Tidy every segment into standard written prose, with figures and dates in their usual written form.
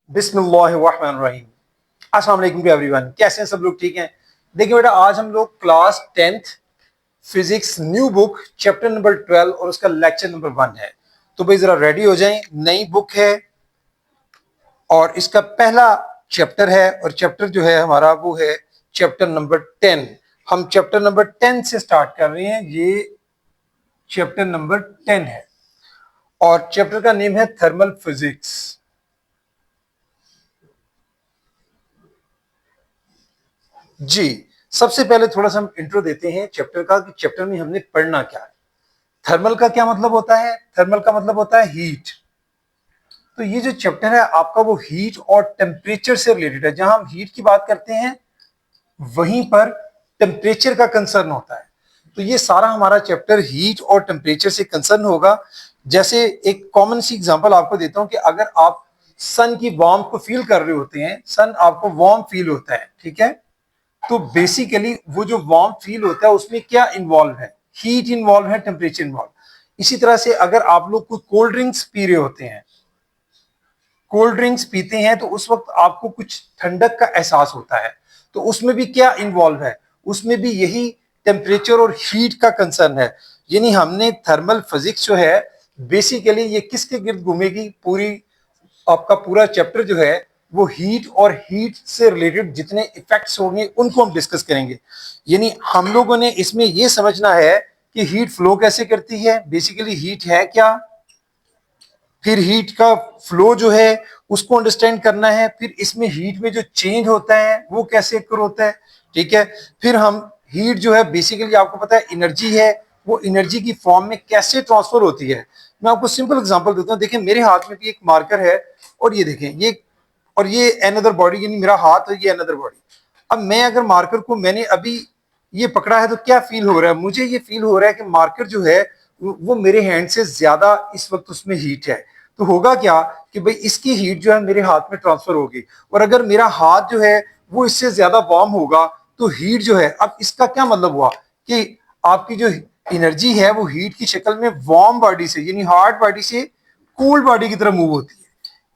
बिस्मिल्लाहिर्रहमानिर्रहीम। अस्सलाम वालेकुम टू एवरीवन। कैसे हैं सब लोग? ठीक हैं? देखिए बेटा, आज हम लोग class 10th physics new book chapter number 12 और उसका लेक्चर नंबर 1 है। तो भाई जरा रेडी हो जाएं। नई बुक है और इसका पहला चैप्टर है और चैप्टर जो है हमारा वो है चैप्टर नंबर 10। हम चैप्टर नंबर 10 से स्टार्ट कर रहे हैं। ये चैप्टर नंबर 10 है और चैप्टर का नेम है थर्मल फिजिक्स। जी, सबसे पहले थोड़ा सा हम इंट्रो देते हैं चैप्टर का कि चैप्टर में हमने पढ़ना क्या है। थर्मल का क्या मतलब होता है? थर्मल का मतलब होता है हीट। तो ये जो चैप्टर है आपका वो हीट और टेम्परेचर से रिलेटेड है। जहां हम हीट की बात करते हैं वहीं पर टेम्परेचर का कंसर्न होता है। तो ये सारा हमारा चैप्टर हीट और टेम्परेचर से कंसर्न होगा। जैसे एक कॉमन सी एग्जांपल आपको देता हूं कि अगर आप सन की वार्म को फील कर रहे होते हैं, सन आपको वार्म फील होता है, ठीक है? तो बेसिकली वो जो वार्म फील होता है उसमें क्या इन्वॉल्व है? हीट इन्वॉल्व है, टेम्परेचर इन्वॉल्व। इसी तरह से अगर आप लोग कोई कोल्ड ड्रिंक्स पी रहे होते हैं, कोल्ड ड्रिंक्स पीते हैं तो उस वक्त आपको कुछ ठंडक का एहसास होता है। तो उसमें भी क्या इन्वॉल्व है? उसमें भी यही टेम्परेचर और हीट का कंसर्न है। यानी हमने थर्मल फिजिक्स जो है बेसिकली ये किसके गिर्द घूमेगी? पूरी आपका पूरा चैप्टर जो है वो हीट और हीट से रिलेटेड जितने इफेक्ट्स होंगे उनको हम डिस्कस करेंगे। यानी हम लोगों ने इसमें ये समझना है कि हीट फ्लो कैसे करती है, बेसिकली हीट है क्या, फिर हीट का फ्लो जो है उसको अंडरस्टैंड करना है, फिर इसमें हीट में जो चेंज होता है वो कैसे अकर होता है, ठीक है? फिर हम हीट जो है बेसिकली आपको पता है एनर्जी है, वो एनर्जी की फॉर्म में कैसे ट्रांसफर होती है। मैं आपको सिंपल एग्जांपल देता हूँ। देखिए मेरे हाथ में भी एक मार्कर है और ये देखें ये, और ये अनदर बॉडी, यानी मेरा हाथ और ये अनदर बॉडी। अब मैं अगर मार्कर को मैंने अभी ये पकड़ा है तो क्या फील हो रहा है? मुझे ये फील हो रहा है कि मार्कर जो है वो मेरे हैंड से ज्यादा इस वक्त उसमें हीट है। तो होगा क्या कि भाई इसकी हीट जो है मेरे हाथ में ट्रांसफर होगी, और अगर मेरा हाथ जो है वो इससे ज्यादा वार्म होगा तो हीट जो है, अब इसका क्या मतलब हुआ कि आपकी जो एनर्जी है वो हीट की शक्ल में वार्म बॉडी से यानी हॉट बॉडी से कोल्ड बॉडी की तरफ मूव होती है।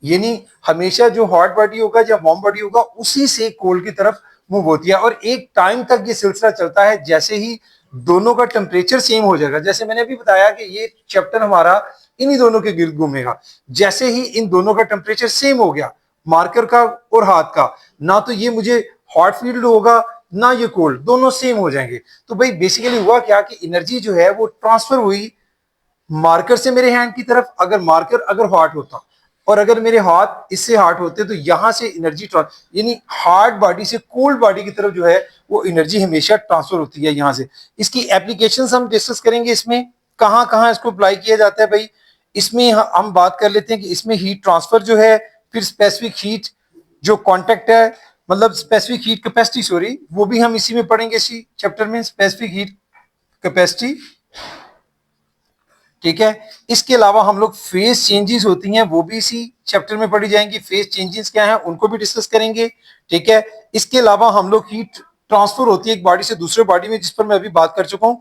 यानी हमेशा जो हॉट बॉडी होगा या वार्म बॉडी होगा उसी से कोल्ड की तरफ मूव होती है, और एक टाइम तक ये सिलसिला चलता है। जैसे ही दोनों का टेम्परेचर सेम हो जाएगा, जैसे मैंने अभी बताया कि ये चैप्टर हमारा इन्हीं दोनों के गिर्द घूमेगा। जैसे ही इन दोनों का टेम्परेचर सेम हो गया, मार्कर का और हाथ का, ना तो ये मुझे हॉट फील्ड होगा ना ये कोल्ड, दोनों सेम हो जाएंगे। तो भाई बेसिकली हुआ क्या कि एनर्जी जो है वो ट्रांसफर हुई मार्कर से मेरे हैंड की तरफ। अगर मार्कर अगर हॉट होता और अगर मेरे हाथ इससे हॉट होते तो यहां से एनर्जी यानी हार्ड बॉडी से कोल्ड बॉडी की तरफ जो है वो एनर्जी हमेशा ट्रांसफर होती है यहां से। इसकी एप्लीकेशंस हम डिस्कस करेंगे। इसमें कहां कहां इसको अप्लाई किया जाता है भाई, इसमें हम बात कर लेते हैं कि इसमें हीट ट्रांसफर जो है, फिर स्पेसिफिक हीट जो कॉन्टेक्ट है, मतलब स्पेसिफिक हीट कैपेसिटी, सॉरी, वो भी हम इसी में पढ़ेंगे, इसी चैप्टर में स्पेसिफिक हीट कैपेसिटी, ठीक है? इसके अलावा हम लोग फेज चेंजेस होती हैं वो भी इसी चैप्टर में पढ़ी जाएंगी। फेज चेंजेस क्या है उनको भी डिस्कस करेंगे, ठीक है? इसके अलावा हम लोग हीट ट्रांसफर होती है एक बॉडी से दूसरे बॉडी में, जिस पर मैं अभी बात कर चुका हूं।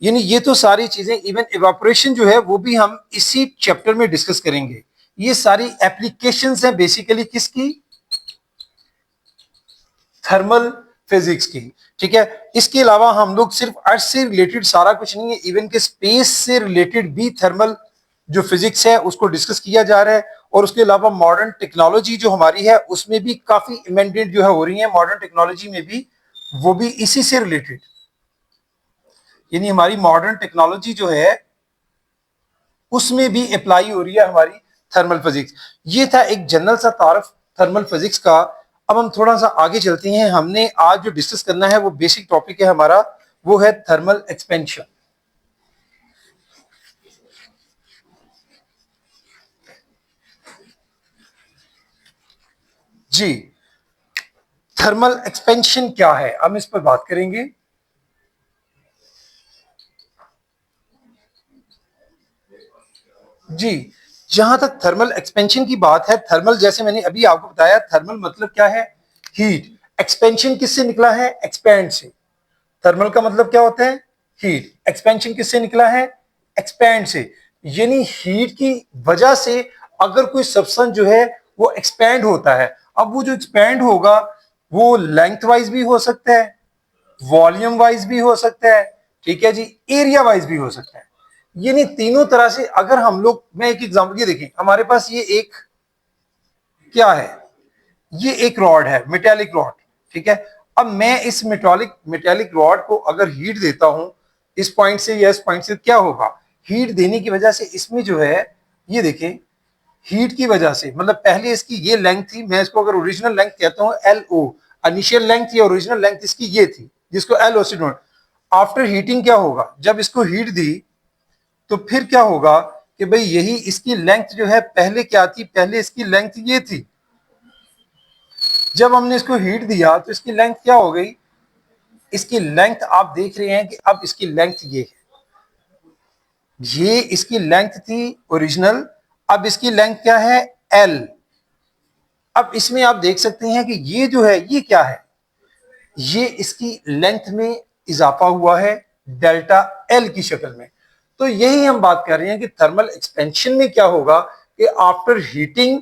यानी ये तो सारी चीजें, इवन इवापोरेशन जो है वो भी हम इसी चैप्टर में डिस्कस करेंगे। ये सारी एप्लीकेशंस हैं बेसिकली किसकी? थर्मल फिजिक्स की, ठीक है? इसके अलावा हम लोग सिर्फ अर्थ से रिलेटेड सारा कुछ नहीं है, इवन के स्पेस से रिलेटेड भी थर्मल जो फिजिक्स है उसको डिस्कस किया जा रहा है। और उसके अलावा मॉडर्न टेक्नोलॉजी जो हमारी है उसमें भी काफी इमेंडेंट जो है हो रही है। मॉडर्न टेक्नोलॉजी में भी वो भी इसी से रिलेटेड, यानी हमारी मॉडर्न टेक्नोलॉजी जो है उसमें भी अप्लाई हो रही है हमारी थर्मल फिजिक्स। ये था एक जनरल सा तारफ थर्मल फिजिक्स का। अब हम थोड़ा सा आगे चलते हैं। हमने आज जो डिस्कस करना है वो बेसिक टॉपिक है हमारा, वो है थर्मल एक्सपेंशन। जी, थर्मल एक्सपेंशन क्या है हम इस पर बात करेंगे। जी, जहां तक थर्मल एक्सपेंशन की बात है, थर्मल जैसे मैंने अभी आपको बताया, थर्मल मतलब क्या है? हीट। एक्सपेंशन किससे निकला है? एक्सपैंड से। थर्मल का मतलब क्या होता है? हीट। एक्सपेंशन किससे निकला है? एक्सपैंड से। यानी हीट की वजह से अगर कोई सब्सटेंस जो है वो एक्सपैंड होता है। अब वो जो एक्सपैंड होगा वो लेंथ वाइज भी हो सकता है, वॉल्यूम वाइज भी हो सकता है, ठीक है जी, एरिया वाइज भी हो सकता है। ये नहीं तीनों तरह से अगर हम लोग, मैं एक एग्जांपल ये देखें, हमारे पास ये एक क्या है, ये एक रॉड है, मेटेलिक रॉड, ठीक है। अब मैं इस मेटेलिक रॉड को अगर हीट देता हूं इस पॉइंट से या इस पॉइंट से, क्या होगा, हीट देने की वजह से इसमें जो है, ये देखें, हीट की वजह से, मतलब पहले इसकी ये लेंथ थी, मैं इसको अगर ओरिजिनल लेंथ कहता हूं एल ओ, इनिशियल लेंथ या ओरिजिनल लेंथ इसकी ये थी, जिसको एल ओ से नोट। आफ्टर हीटिंग क्या होगा, जब इसको हीट दी तो फिर क्या होगा कि भाई यही इसकी लेंथ जो है, पहले क्या थी, पहले इसकी लेंथ ये थी, जब हमने इसको हीट दिया तो इसकी लेंथ क्या हो गई, इसकी लेंथ आप देख रहे हैं कि अब इसकी लेंथ ये है, ये इसकी लेंथ थी ओरिजिनल, अब इसकी लेंथ क्या है, एल। अब इसमें आप देख सकते हैं कि ये जो है ये क्या है, ये इसकी लेंथ में इजाफा हुआ है डेल्टा एल की शक्ल में। तो यही हम बात कर रहे हैं कि थर्मल एक्सपेंशन में क्या होगा कि आफ्टर हीटिंग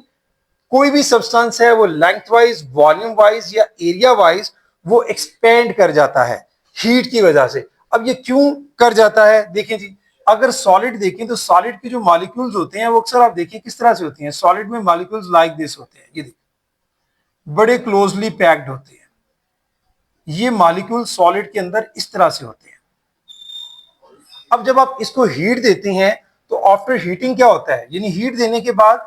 कोई भी सब्सटेंस है वो लेंथ वाइज, वॉल्यूम वाइज या एरिया वाइज वो एक्सपेंड कर जाता है हीट की वजह से। अब ये क्यों कर जाता है, देखें जी, अगर सॉलिड देखें तो सॉलिड के जो मॉलिक्यूल्स होते हैं वो अक्सर आप देखिए किस तरह से होती हैं, सॉलिड में मॉलिक्यूल्स लाइक दिस होते हैं, ये देखिए बड़े क्लोजली पैक्ड होते हैं, ये मॉलिक्यूल सॉलिड के अंदर इस तरह से होते हैं। अब जब आप इसको हीट देते हैं तो आफ्टर हीटिंग क्या होता है, यानी हीट देने के बाद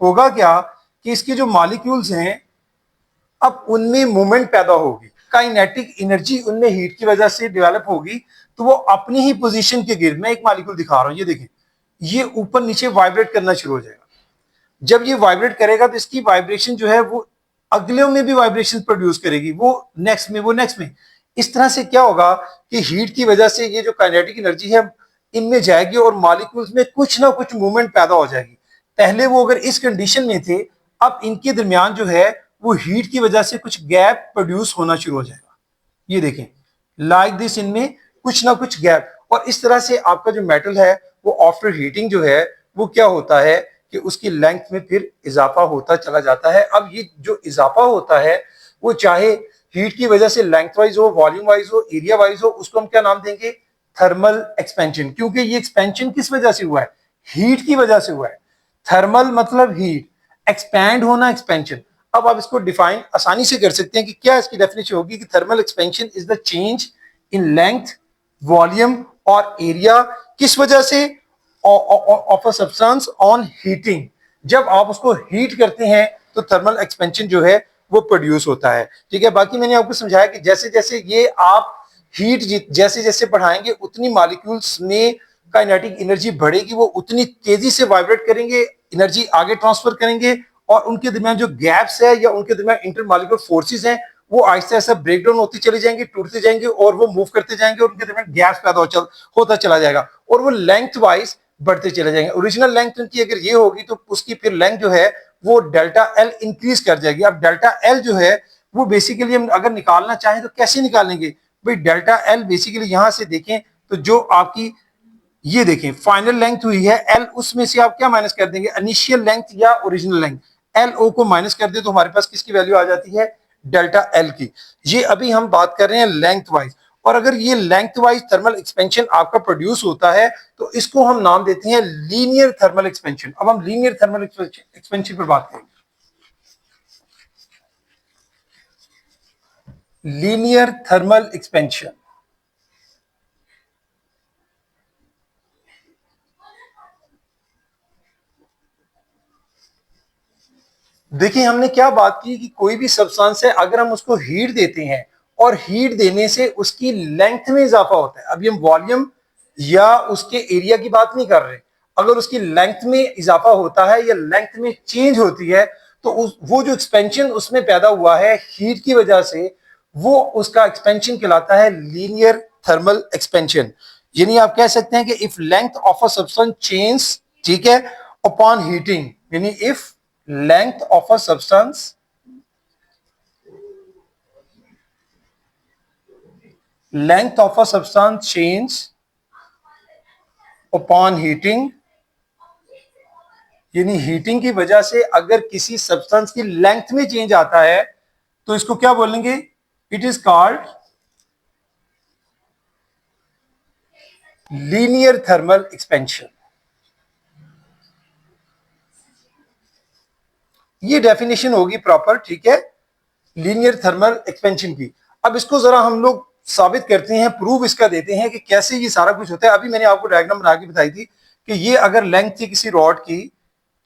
होगा क्या कि इसके जो मॉलिक्यूल्स हैं अब उनमें मूवमेंट पैदा होगी, काइनेटिक एनर्जी उनमें हीट की वजह से डेवलप होगी, तो वो अपनी ही पोजीशन के गिर्द, मैं एक मॉलिक्यूल दिखा रहा हूं, ये देखें, ये ऊपर नीचे वाइब्रेट करना शुरू हो जाएगा। जब ये वाइब्रेट करेगा तो इसकी वाइब्रेशन जो है वो अगले में भी वाइब्रेशन प्रोड्यूस करेगी, वो नेक्स्ट में, वो नेक्स्ट में। इस तरह से क्या होगा कि हीट की वजह से ये जो काइनेटिक एनर्जी है इनमें जाएगी और मॉलिक्यूल्स में कुछ ना कुछ मूवमेंट पैदा हो जाएगी। पहले वो अगर इस कंडीशन में थे, अब इनके दरमियान जो है वो हीट की वजह से कुछ गैप प्रोड्यूस होना शुरू हो जाएगा, ये देखें लाइक दिस, इनमें कुछ ना कुछ गैप। और इस तरह से आपका जो मेटल है वो आफ्टर हीटिंग जो है वो क्या होता है कि उसकी लेंथ में फिर इजाफा होता चला जाता है। अब ये जो इजाफा होता है वो चाहे हीट की वजह से लेंथ वाइज हो, वॉल्यूम वाइज हो, एरिया वाइज हो, उसको हम क्या नाम देंगे, थर्मल एक्सपेंशन। क्योंकि ये एक्सपेंशन किस वजह से हुआ है, हीट की वजह से हुआ है। थर्मल मतलब हीट, एक्सपैंड होना एक्सपेंशन। अब आप इसको डिफाइन आसानी से कर सकते हैं कि क्या इसकी डेफिनेशन होगी कि thermal expansion is the change in length, volume और एरिया, किस वजह से, of a substance on heating. जब आप उसको हीट करते हैं तो थर्मल एक्सपेंशन जो है वो प्रोड्यूस होता है, ठीक है। बाकी मैंने आपको समझाया कि जैसे जैसे ये आप हीट जैसे जैसे बढ़ाएंगे उतनी मॉलिक्यूल्स में काइनेटिक एनर्जी बढ़ेगी, वो उतनी तेजी से वाइब्रेट करेंगे, एनर्जी आगे ट्रांसफर करेंगे और उनके दरमियान जो गैप्स है या उनके दरमियान इंटरमॉलिक्यूलर फोर्सेस हैं वो आहिस्ता आहिस्ता ब्रेक डाउन होती चली जाएंगे, टूटते जाएंगे और वो मूव करते जाएंगे और उनके दरमियान गैप्स पैदा होता चला जाएगा और वो लेंथ वाइज बढ़ते चले जाएंगे। ओरिजिनल लेंथ उनकी अगर ये होगी तो उसकी फिर लेंथ जो है वो डेल्टा एल इंक्रीज कर जाएगी। अब डेल्टा एल जो है वो बेसिकली हम अगर निकालना चाहें तो कैसे निकालेंगे भाई, डेल्टा एल बेसिकली यहां से देखें तो जो आपकी ये देखें फाइनल लेंथ हुई है एल, उसमें से आप क्या माइनस कर देंगे, इनिशियल लेंथ या ओरिजिनल लेंथ, एल ओ को माइनस कर दे तो हमारे पास किसकी वैल्यू आ जाती है, डेल्टा एल की। ये अभी हम बात कर रहे हैं लेंथ वाइज। और अगर ये लेंथ वाइज थर्मल एक्सपेंशन आपका प्रोड्यूस होता है तो इसको हम नाम देते हैं लीनियर थर्मल एक्सपेंशन। अब हम लीनियर थर्मल एक्सपेंशन पर बात करेंगे। लीनियर थर्मल एक्सपेंशन, देखिए हमने क्या बात की कि कोई भी सब्सटेंस है अगर हम उसको हीट देते हैं और हीट देने से उसकी लेंथ में इजाफा होता है। अभी हम वॉल्यूम या उसके एरिया की बात नहीं कर रहे, अगर उसकी लेंथ में इजाफा होता है या लेंथ में चेंज होती है तो वो जो एक्सपेंशन उसमें पैदा हुआ है हीट की वजह से, वो उसका एक्सपेंशन कहलाता है लीनियर थर्मल एक्सपेंशन। यानी आप कह सकते हैं कि if length of a substance change, ठीक है, अपॉन हीटिंग, यानी if length of a substance length of a substance change upon heating यानी हीटिंग की वजह से अगर किसी सब्सटेंस की लेंथ में चेंज आता है तो इसको क्या बोलेंगे, it is called linear thermal expansion. ये डेफिनेशन होगी प्रॉपर, ठीक है, लीनियर थर्मल एक्सपेंशन की। अब इसको जरा हम लोग साबित करते हैं, प्रूफ इसका देते हैं कि कैसे ये सारा कुछ होता है। अभी मैंने आपको डायग्राम बना के बताई थी कि ये अगर लेंथ थी किसी रॉड की,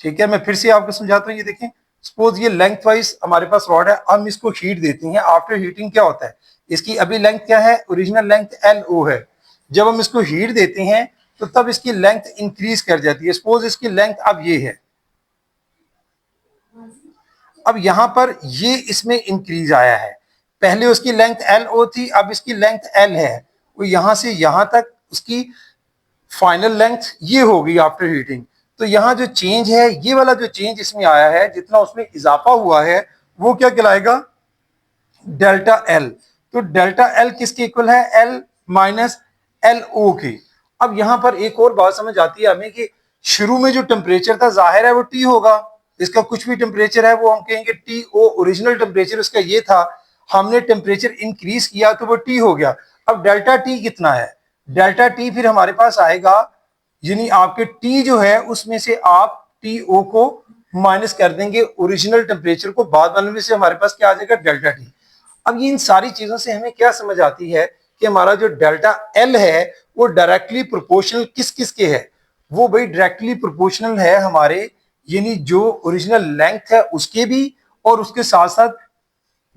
ठीक है, मैं फिर से आपको समझाता हूँ। ये देखें, सपोज ये लेंथ वाइज हमारे पास रॉड है, हम इसको हीट देते हैं। आफ्टर हीटिंग क्या होता है, इसकी अभी लेंथ क्या है, ओरिजिनल लेंथ LO है। जब हम इसको हीट देते हैं तो तब इसकी लेंथ इंक्रीज कर जाती है। सपोज इसकी लेंथ अब ये है, अब यहां पर ये इसमें इंक्रीज आया है। पहले उसकी लेंथ LO थी, अब इसकी लेंथ L है। वो यहां से यहां तक उसकी फाइनल लेंथ ये होगी आफ्टर हीटिंग। तो यहाँ जो चेंज है, ये वाला जो चेंज इसमें आया है, जितना उसमें इजाफा हुआ है, वो क्या कहलाएगा, डेल्टा एल। तो डेल्टा एल किसके इक्वल है, एल माइनस एल ओ के। अब यहां पर एक और बात समझ आती है हमें कि शुरू में जो टेम्परेचर था जाहिर है वो टी होगा। इसका कुछ भी टेम्परेचर है वो हम कहेंगे टी ओ, ओरिजिनल टेम्परेचर उसका ये था, हमने टेम्परेचर इंक्रीज किया तो वो टी हो गया। अब डेल्टा टी कितना है, डेल्टा टी फिर हमारे पास आएगा, यानी आपके टी जो है उसमें से आप टी ओ को माइनस कर देंगे ओरिजिनल टेम्परेचर को, बाद वाले में से हमारे पास क्या आ जाएगा, डेल्टा टी। अब ये इन सारी चीजों से हमें क्या समझ आती है कि हमारा जो डेल्टा एल है वो डायरेक्टली प्रोपोर्शनल किस किस के है, वो भाई डायरेक्टली प्रोपोर्शनल है हमारे, यानी जो ओरिजिनल लेंथ है उसके भी, और उसके साथ साथ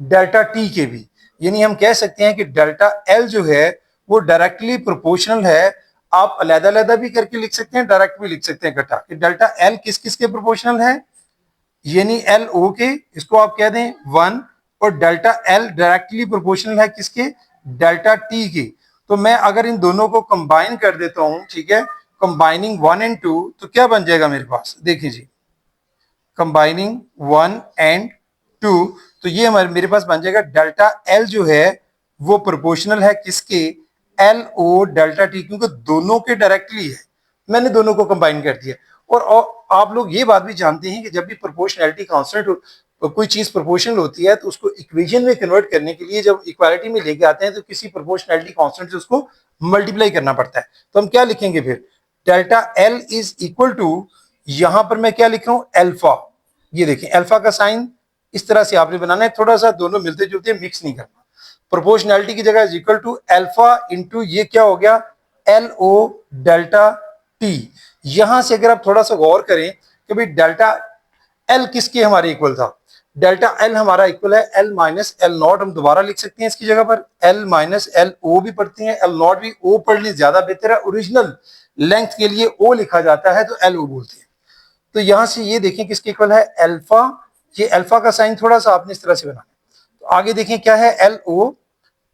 डेल्टा टी के भी। यानी हम कह सकते हैं कि डेल्टा एल जो है वो डायरेक्टली प्रोपोर्शनल है। आप अलग अलग भी करके लिख सकते हैं, डायरेक्ट भी लिख सकते हैं इकट्ठा, कि डेल्टा एल किस किस के प्रोपोर्शनल है, यानी एल ओ के, इसको आप कह दें 1, और डेल्टा एल डायरेक्टली प्रोपोर्शनल है किसके, डेल्टा टी के। तो मैं अगर इन दोनों को कंबाइन कर देता हूं, ठीक है, कंबाइनिंग 1 एंड 2, तो क्या बन जाएगा मेरे पास, देखिए जी, कंबाइनिंग 1 एंड 2, तो ये हमारे मेरे पास बन जाएगा डेल्टा एल जो है वो प्रोपोर्शनल है किसके, एल ओ डेल्टा टी, क्योंकि दोनों के डायरेक्टली है, मैंने दोनों को कंबाइन कर दिया। और आप लोग ये बात भी जानते हैं कि जब भी प्रोपोर्शनैलिटी कांस्टेंट कोई चीज प्रोपोर्शनल होती है तो उसको इक्वेशन में कन्वर्ट करने के लिए जब इक्वालिटी में लेके आते हैं तो किसी प्रोपोर्शनैलिटी कांस्टेंट से उसको मल्टीप्लाई करना पड़ता है। तो हम क्या लिखेंगे फिर, delta L is equal to, यहां पर मैं क्या लिख रहा हूं, एल्फा। ये देखें अल्फा का साइन इस तरह से आपने बनाना है, थोड़ा सा दोनों मिलते जुलते हैं, मिक्स नहीं करना। प्रोपोर्शनैलिटी की जगह is equal to alpha into ये क्या हो गया, एल ओ डेल्टा टी। यहां से अगर आप थोड़ा सा गौर करें कि भाई डेल्टा एल किसके हमारे इक्वल था, डेल्टा एल हमारा इक्वल है एल माइनस एल नॉट। हम दोबारा लिख सकते हैं इसकी जगह पर एल माइनस एल ओ भी पढ़ते हैं, एल नॉट भी, ओ पढ़ने ज्यादा बेहतर है, ओरिजिनल लेंथ के लिए ओ लिखा जाता है तो एल ओ बोलते हैं। तो यहां से ये देखें किसके इक्वल है, अल्फा, ये अल्फा का साइन थोड़ा सा आपने इस तरह से बनाना है। तो आगे देखें क्या है, एल ओ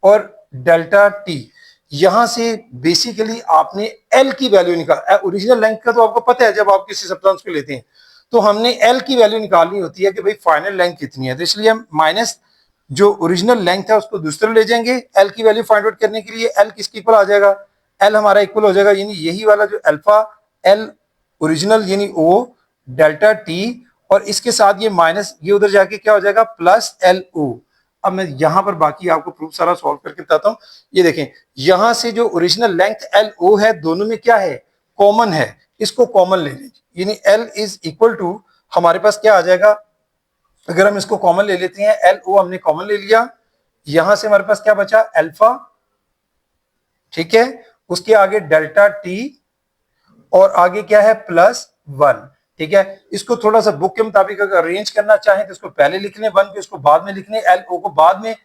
और डेल्टा टी। यहां से बेसिकली आपने एल की वैल्यू निकाल, ओरिजिनल लेंथ का तो आपको पता है जब आप किसी सब्सटेंस को लेते हैं तो हमने एल की वैल्यू निकालनी होती है कि भाई फाइनल लेंथ कितनी है। तो इसलिए हम माइनस जो ओरिजिनल लेंथ है उसको दूसरे ले जाएंगे एल की वैल्यू फाइंड आउट करने के लिए। एल किसके इक्वल आ जाएगा, एल हमारा इक्वल हो जाएगा, यानी यही वाला जो अल्फा एल ओरिजिनल यानी ओ डेल्टा टी, और इसके साथ ये माइनस, ये उधर जाके क्या हो जाएगा, प्लस एल ओ। अब मैं यहां पर बाकी आपको प्रूफ सारा सॉल्व करके बताता हूं। ये देखें यहां से जो ओरिजिनल लेंथ एल ओ है दोनों में क्या है, कॉमन है, इसको कॉमन ले लीजिए, यानी एल इज इक्वल टू हमारे पास क्या आ जाएगा, अगर हम इसको कॉमन ले लेते हैं, एल ओ हमने कॉमन ले लिया, यहां से हमारे पास क्या बचा, अल्फा, ठीक है, उसके आगे डेल्टा टी, और आगे क्या है, प्लस 1, ठीक है। इसको थोड़ा सा बुक के मुताबिक अगर अरेंज करना चाहें तो इसको पहले लिख लें 1 को, इसको बाद में लिखने, एल ओ को बाद में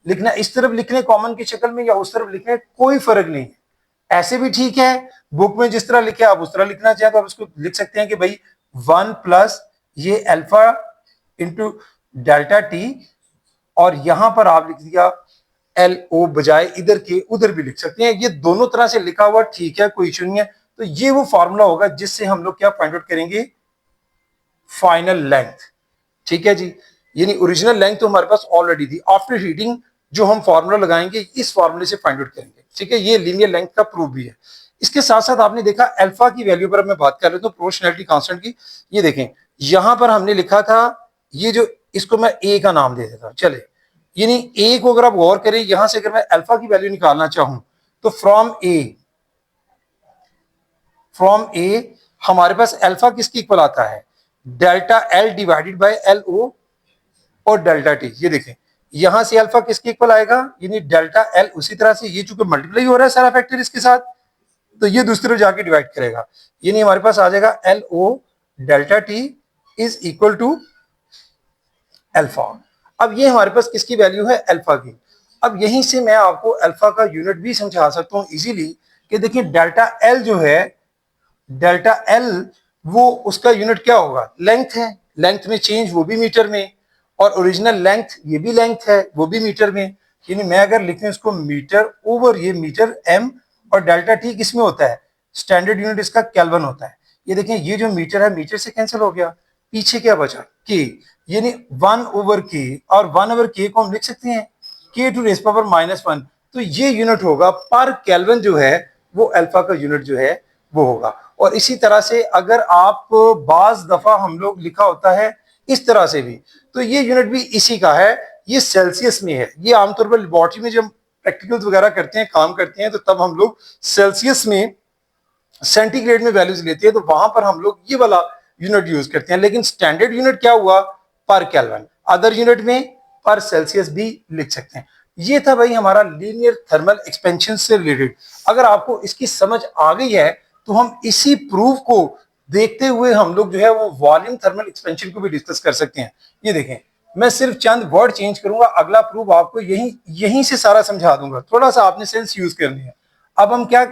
लिखना, इस तरफ लिखने कॉमन की शक्ल में या उस तरफ लिखने, कोई फर्क नहीं है, ऐसे भी ठीक है। बुक में जिस तरह लिखे आप उस तरह लिखना चाहें तो आप इसको लिख सकते हैं कि भाई 1 प्लस ये अल्फा इंटू डेल्टा टी, और यहां पर आप लिख दिया एल ओ, बजाय इधर के उधर भी लिख सकते हैं, ये दोनों तरह से लिखा हुआ ठीक है, कोई इशू नहीं है। तो ये वो फॉर्मूला होगा जिससे हम लोग क्या फाइंड आउट करेंगे, फाइनल लेंथ, ठीक है जी। यानी ओरिजिनल लेंथ तो हमारे पास ऑलरेडी थी, आफ्टर हीटिंग जो हम फॉर्मूला लगाएंगे इस फॉर्मूले से फाइंड आउट करेंगे, ठीक है। ये लीनियर लेंथ का प्रूफ भी है। इसके साथ साथ आपने देखा अल्फा की वैल्यू पर मैं बात कर रहा हूं प्रोपोर्शनैलिटी कांस्टेंट की। ये देखें यहां पर हमने लिखा था ये जो, इसको मैं ए का नाम दे देता हूं, चले। यानी ए को अगर आप गौर करें, यहां से अगर मैं अल्फा की वैल्यू निकालना चाहूं तो फ्रॉम ए हमारे पास अल्फा किसकी इक्वल आता है, delta L divided by L O और डेल्टा टी। ये देखें यहां से अल्फा किसके इक्वल आएगा, यानी डेल्टा एल। उसी तरह से ये चूंकि मल्टीप्लाई हो रहा है सारा फैक्टर इसके साथ, तो ये दूसरी तरफ जाके डिवाइड करेगा, यानी हमारे पास आ जाएगा L O delta T is equal to alpha. अब ये हमारे पास किसकी वैल्यू है, अल्फा की। अब यहीं से मैं आपको अल्फा का यूनिट भी समझा सकता हूं इजीली कि देखिए डेल्टा एल जो है, डेल्टा एल वो उसका यूनिट क्या होगा, लेंथ है। लेंथ में चेंज वो भी मीटर में, और ओरिजिनल लेंथ ये भी लेंथ है वो भी मीटर में। यानी मैं अगर लिखूं इसको मीटर ओवर ये मीटर एम, और डेल्टा टी किस में होता है, स्टैंडर्ड यूनिट इसका केल्विन होता है। ये देखें ये जो मीटर है मीटर से कैंसिल हो गया, पीछे क्या बचा के, यानी 1 ओवर के, और 1 ओवर के को हम लिख सकते हैं के टू रेज पावर -1। तो ये यूनिट होगा पर केल्विन जो है वो अल्फा का यूनिट जो है वो होगा। और इसी तरह से अगर आप बाज दफा हम लोग लिखा होता है इस तरह से भी, तो ये यूनिट भी इसी का है, ये सेल्सियस में है। ये आमतौर पर लेबोरेटरी में जब प्रैक्टिकल्स वगैरह करते हैं, काम करते हैं, तो तब हम लोग सेल्सियस में सेंटीग्रेड में वैल्यूज लेते हैं, तो वहां पर हम लोग ये वाला यूनिट यूज करते हैं। लेकिन स्टैंडर्ड यूनिट क्या हुआ, पर केल्विन। अदर यूनिट में पर सेल्सियस भी लिख सकते हैं। ये था भाई हमारा लीनियर थर्मल एक्सपेंशन से रिलेटेड। अगर आपको इसकी समझ आ गई है तो हम इसी प्रूफ को देखते हुए हम लोग जो है वो वॉल्यूम थर्मल एक्सपेंशन को भी डिस्कस कर सकते हैं। ये देखें मैं सिर्फ चंद वर्ड चेंज करूंगा, अगला प्रूफ आपको यहीं से सारा समझा दूंगा। थोड़ा सा आपने सेंस यूज करनी है। अब हम क्या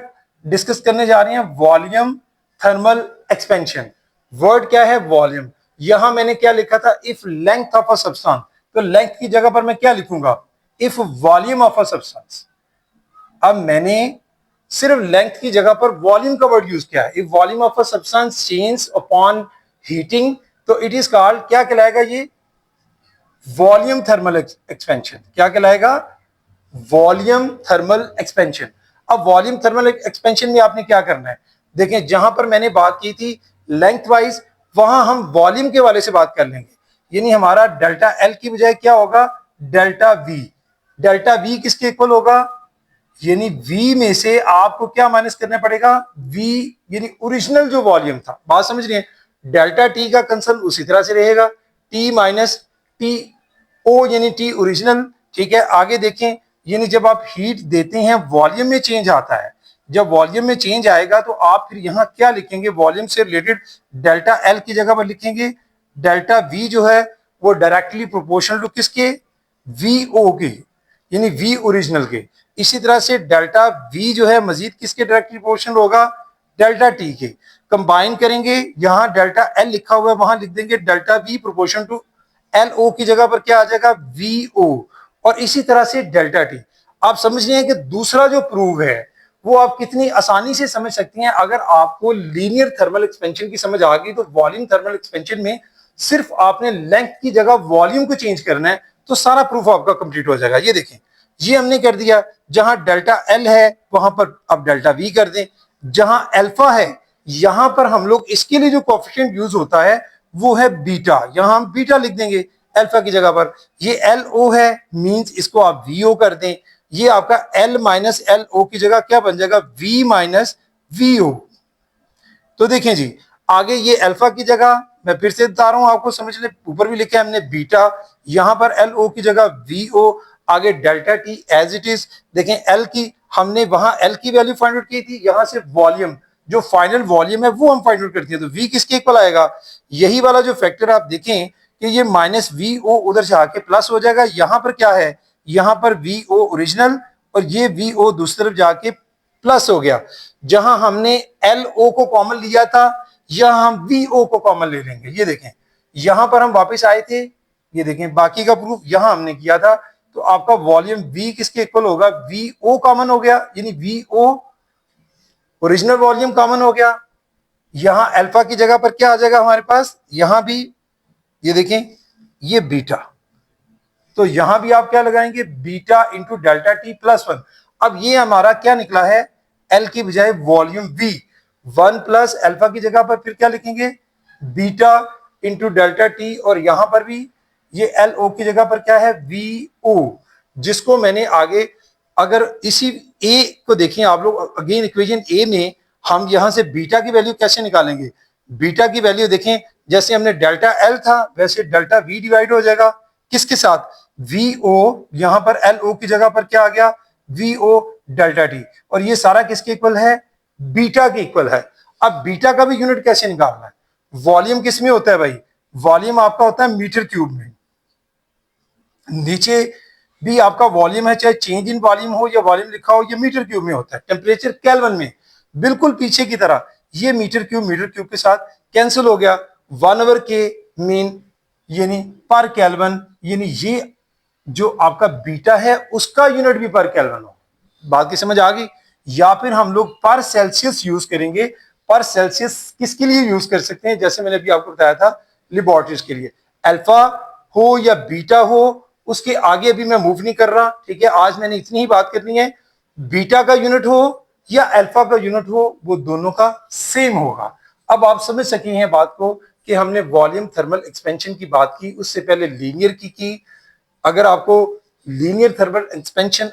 डिस्कस करने जा रहे हैं, वॉल्यूम थर्मल एक्सपेंशन। वर्ड क्या है, वॉल्यूम। यहां मैंने क्या लिखा था, if length of a substance, तो लेंथ की जगह पर मैं क्या लिखूंगा, if volume of a substance. अब मैंने सिर्फ लेंथ की जगह पर वॉल्यूम का वर्ड यूज किया है। If volume of a substance change upon heating, तो इट इज कॉल्ड, क्या कहलाएगा ये, वॉल्यूम थर्मल एक्सपेंशन। क्या कहलाएगा, वॉल्यूम थर्मल एक्सपेंशन। अब वॉल्यूम थर्मल एक्सपेंशन में आपने क्या करना है, देखें जहां पर मैंने बात की थी लेंथ वाइज, वहां हम वॉल्यूम के वाले से बात कर लेंगे। यानी हमारा डेल्टा एल की बजाय क्या होगा, डेल्टा वी। डेल्टा वी किसके इक्वल होगा, यानी v में से आपको क्या माइनस करना पड़ेगा, v यानी ओरिजिनल जो वॉल्यूम था। बात समझ रही है, डेल्टा टी का कंसर्न उसी तरह से रहेगा, t माइनस टी ओ यानी t ओरिजिनल। ठीक है, आगे देखें, यानी जब आप हीट देते हैं वॉल्यूम में चेंज आता है। जब वॉल्यूम में चेंज आएगा तो आप फिर यहां क्या लिखेंगे, वॉल्यूम से रिलेटेड डेल्टा एल की जगह पर लिखेंगे डेल्टा वी जो है वो डायरेक्टली प्रोपोर्शनल टू किसके, वी ओ के, यानी वी ओरिजिनल के। इसी तरह से डेल्टा वी जो है मजीद किसके डायरेक्टली प्रोपोर्शनल होगा, डेल्टा टी के। कंबाइन करेंगे, यहां डेल्टा एल लिखा हुआ है वहां लिख देंगे delta V proportion to L O की जगह पर क्या आ जाएगा, वी ओ। और इसी तरह से डेल्टा टी। आप समझ रहे हैं कि दूसरा जो प्रूव है वो आप कितनी आसानी से समझ सकती हैं। अगर आपको लीनियर थर्मल एक्सपेंशन की समझ आ गई तो वॉल्यूम थर्मल एक्सपेंशन में सिर्फ आपने लेंथ की जगह वॉल्यूम को चेंज करना है, तो सारा प्रूफ आपका कंप्लीट हो जाएगा। ये देखें ये हमने कर दिया, जहां डेल्टा एल है वहां पर अब डेल्टा वी कर दें, जहां अल्फा है यहां पर हम लोग इसके लिए जो कोएफिशिएंट यूज होता है वो है बीटा, यहां हम बीटा लिख देंगे अल्फा की जगह पर। ये एल ओ है, मींस इसको आप वी ओ कर दें। ये आपका एल माइनस एल ओ की जगह क्या बन जाएगा, वी माइनस वी ओ। तो देखें जी आगे ये अल्फा की जगह मैं फिर से बता रहा हूं आपको समझ ले, ऊपर भी लिखा है हमने बीटा, यहां पर एल ओ की जगह वी ओ, आगे delta T as it is. देखें एल की हमने वहां एल की वैल्यू फाइंड आउट की थी, यहां से वॉल्यूम जो फाइनल वॉल्यूम है वो हम फाइंड आउट करते हैं, तो वी किसके इक्वल आएगा, यही वाला जो फैक्टर आप देखें कि ये माइनस वी ओ उधर से आके प्लस हो जाएगा। यहां पर क्या है, यहां पर वी ओ ओरिजिनल और ये वी ओ दूसरी तरफ जाके प्लस हो गया। जहां हमने एल ओ को कॉमन लिया था यहां हम वी ओ को कॉमन ले लेंगे। ये देखें यहां पर हम वापस आए थे, ये देखें बाकी का प्रूफ यहां हमने किया था, तो आपका वॉल्यूम वी किसके इक्वल होगा, वी ओ कॉमन हो गया, यानी V O original volume common हो गया। यहां अल्फा की जगह पर क्या आ जाएगा हमारे पास, यहां भी ये देखें ये बीटा। तो यहां भी आप क्या लगाएंगे, beta into delta T plus 1। अब ये हमारा क्या निकला है, एल की बजाय वॉल्यूम वी, 1 प्लस अल्फा की जगह पर फिर क्या लिखेंगे, बीटा इंटू डेल्टा टी, और यहां पर भी ये एल ओ की जगह पर क्या है, वी ओ, जिसको मैंने आगे, अगर इसी ए को देखें आप लोग, अगेन इक्वेशन ए में हम यहां से बीटा की वैल्यू कैसे निकालेंगे, बीटा की वैल्यू देखें, जैसे हमने डेल्टा एल था वैसे डेल्टा वी डिवाइड हो जाएगा किसके साथ, वी ओ, यहां पर एल ओ की जगह पर क्या आ गया, वी ओ डेल्टा टी, और ये सारा किसके इक्वल है, बीटा के इक्वल है। अब बीटा का भी यूनिट कैसे निकालना है, वॉल्यूम किस में होता है भाई, वॉल्यूम आपका होता है मीटर क्यूब में, नीचे भी आपका वॉल्यूम है, चाहे चेंज इन वॉल्यूम हो या वॉल्यूम लिखा हो, ये मीटर क्यूब में होता है, टेम्परेचर केल्विन में, बिल्कुल पीछे की तरह ये मीटर क्यूब के साथ कैंसिल हो गया, 1 के मीन यानी पर केल्विन, यानी ये जो आपका बीटा है उसका यूनिट भी पर केल्विन हो, बात की समझ आ गई। या फिर हम लोग पर सेल्सियस यूज करेंगे, पर सेल्सियस किसके लिए यूज कर सकते हैं, जैसे मैंने अभी आपको बताया था लेबोरेटरीज के लिए, अल्फा हो या बीटा हो, उसके आगे भी मैं मूव नहीं कर रहा, ठीक है, आज मैंने इतनी ही बात करनी है, बीटा का यूनिट हो या अल्फा का यूनिट हो, वो दोनों का सेम होगा। अब आप समझ सके हैं बात को कि हमने वॉल्यूम थर्मल एक्सपेंशन की बात की, उससे पहले लीनियर की। अगर आपको लीनियर थर्मल एक्सपेंशन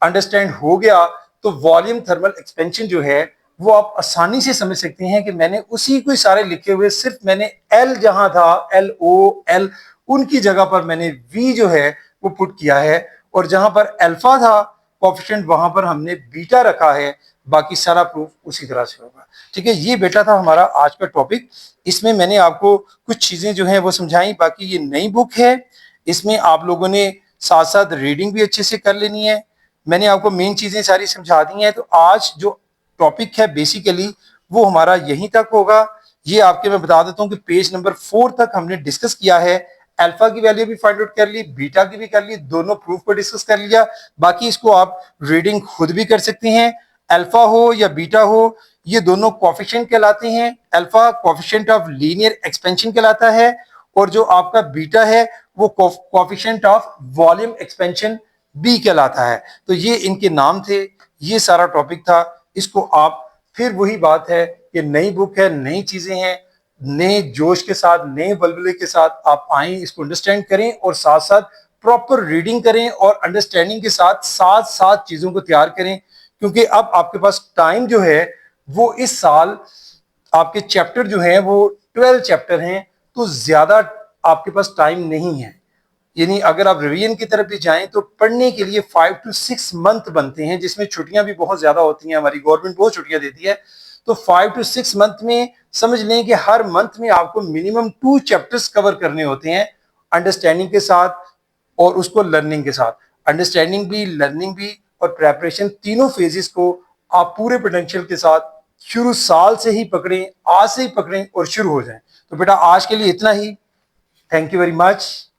अंडरस्टैंड हो गया तो वॉल्यूम थर्मल एक्सपेंशन जो है वो आप आसानी से समझ सकते हैं कि मैंने उसी को सारे लिखे हुए, सिर्फ मैंने एल जहां था, एल ओ एल, उनकी जगह पर मैंने वी जो है वो पुट किया है, और जहां पर अल्फा था कोएफिशिएंट वहां पर हमने बीटा रखा है, बाकी सारा प्रूफ उसी तरह से होगा। ठीक है, ये बेटा था हमारा आज का टॉपिक, इसमें मैंने आपको कुछ चीजें जो है वो समझाई, बाकी ये नई बुक है, इसमें आप लोगों ने साथ साथ रीडिंग भी अच्छे से कर लेनी है, मैंने आपको मेन चीजें सारी समझा दी हैं। तो आज जो टॉपिक है बेसिकली वो हमारा यहीं तक होगा। ये आपके मैं बता देता हूं कि पेज नंबर 4 तक हमने डिस्कस किया है, अल्फा की वैल्यू भी फाइंड आउट कर ली, बीटा की भी कर ली, दोनों प्रूफ को डिस्कस कर लिया, बाकी इसको आप रीडिंग खुद भी कर सकते हैं। अल्फा हो या बीटा हो, ये दोनों कोएफिशिएंट कहलाते हैं, alpha coefficient of linear expansion कहलाता है, और जो आपका बीटा है वो coefficient of volume expansion B कहलाता है। तो ये इनके नाम थे, ये सारा टॉपिक था। इसको आप, फिर वही बात है कि नई बुक है, नई चीजें हैं, नए जोश के साथ, नए बलबले के साथ आप आए, इसको अंडरस्टैंड करें और साथ साथ प्रॉपर रीडिंग करें और अंडरस्टैंडिंग के साथ साथ साथ चीजों को तैयार करें, क्योंकि अब आपके पास टाइम जो है वो इस साल आपके चैप्टर जो है वो 12 चैप्टर हैं, तो ज्यादा आपके पास टाइम नहीं है। यानी अगर आप रिवीजन की तरफ भी जाएं तो पढ़ने के लिए 5 to 6 मंथ बनते हैं, जिसमें छुट्टियां भी बहुत ज्यादा होती हैं, हमारी गवर्नमेंट बहुत छुट्टियां देती है। तो 5 to 6 मंथ में समझ लें कि हर मंथ में आपको मिनिमम 2 चैप्टर्स कवर करने होते हैं, अंडरस्टैंडिंग के साथ और उसको लर्निंग के साथ। अंडरस्टैंडिंग भी, लर्निंग भी और प्रेपरेशन, तीनों फेजेस को आप पूरे पोटेंशियल के साथ शुरू साल से ही पकड़ें, आज से ही पकड़ें और शुरू हो जाएं। तो बेटा आज के लिए इतना ही, थैंक यू वेरी मच।